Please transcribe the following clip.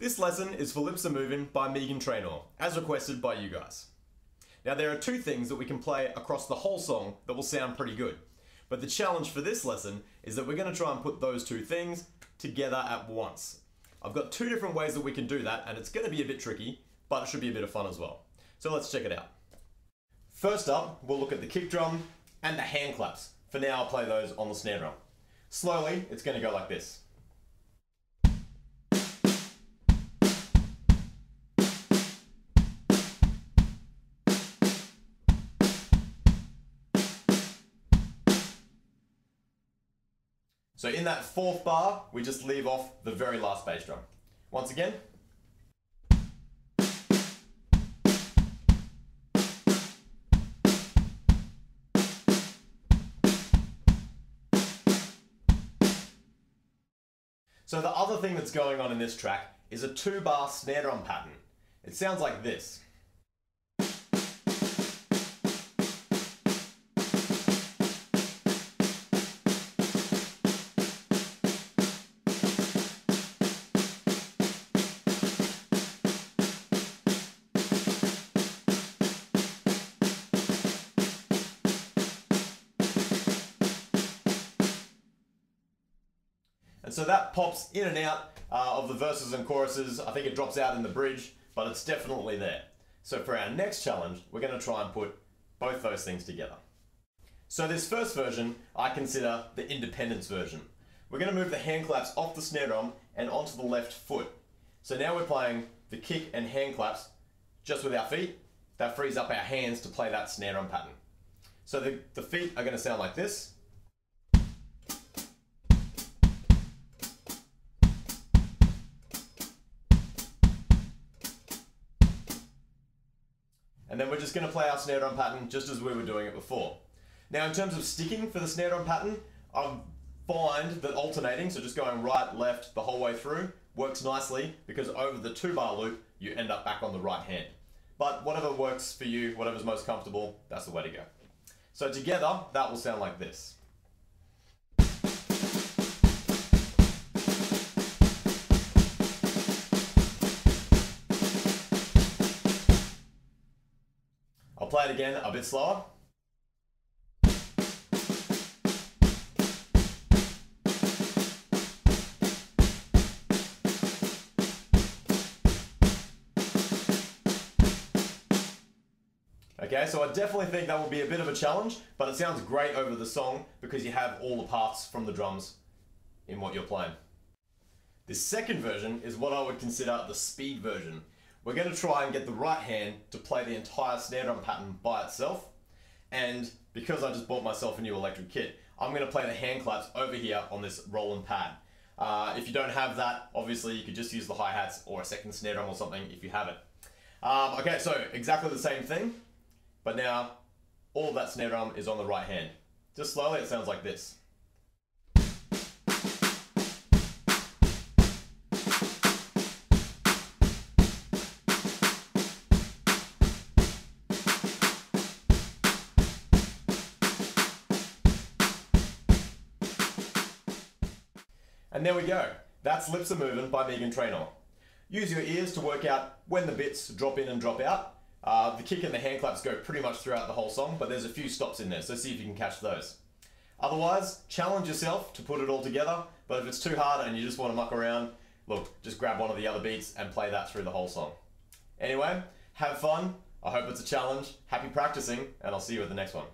This lesson is for Movin by Meghan Trainor, as requested by you guys. Now there are two things that we can play across the whole song that will sound pretty good. But the challenge for this lesson is that we're going to try and put those two things together at once. I've got two different ways that we can do that, and it's going to be a bit tricky, but it should be a bit of fun as well. So let's check it out. First up, we'll look at the kick drum and the hand claps. For now, I'll play those on the snare drum. Slowly, it's going to go like this. So in that fourth bar, we just leave off the very last bass drum. Once again. So the other thing that's going on in this track is a 2-bar snare drum pattern. It sounds like this. And so that pops in and out of the verses and choruses. I think it drops out in the bridge, but it's definitely there. So for our next challenge, we're going to try and put both those things together. So this first version, I consider the independence version. We're going to move the hand claps off the snare drum and onto the left foot. So now we're playing the kick and hand claps just with our feet. That frees up our hands to play that snare drum pattern. So the feet are going to sound like this. And then we're just going to play our snare drum pattern just as we were doing it before. Now in terms of sticking for the snare drum pattern, I find that alternating, so just going right, left the whole way through, works nicely because over the 2-bar loop, you end up back on the right hand. But whatever works for you, whatever's most comfortable, that's the way to go. So together, that will sound like this. I'll play it again a bit slower. Okay, so I definitely think that will be a bit of a challenge, but it sounds great over the song because you have all the parts from the drums in what you're playing. This second version is what I would consider the speed version. We're going to try and get the right hand to play the entire snare drum pattern by itself. And because I just bought myself a new electric kit, I'm going to play the hand claps over here on this Roland pad. If you don't have that, obviously you could just use the hi-hats or a second snare drum or something if you have it. Okay, so exactly the same thing, but now all of that snare drum is on the right hand. Just slowly, it sounds like this. And there we go. That's Lips Are Movin' by Meghan Trainor. Use your ears to work out when the bits drop in and drop out. The kick and the hand claps go pretty much throughout the whole song, but there's a few stops in there, so see if you can catch those. Otherwise, challenge yourself to put it all together, but if it's too hard and you just want to muck around, look, just grab one of the other beats and play that through the whole song. Anyway, have fun. I hope it's a challenge. Happy practicing, and I'll see you at the next one.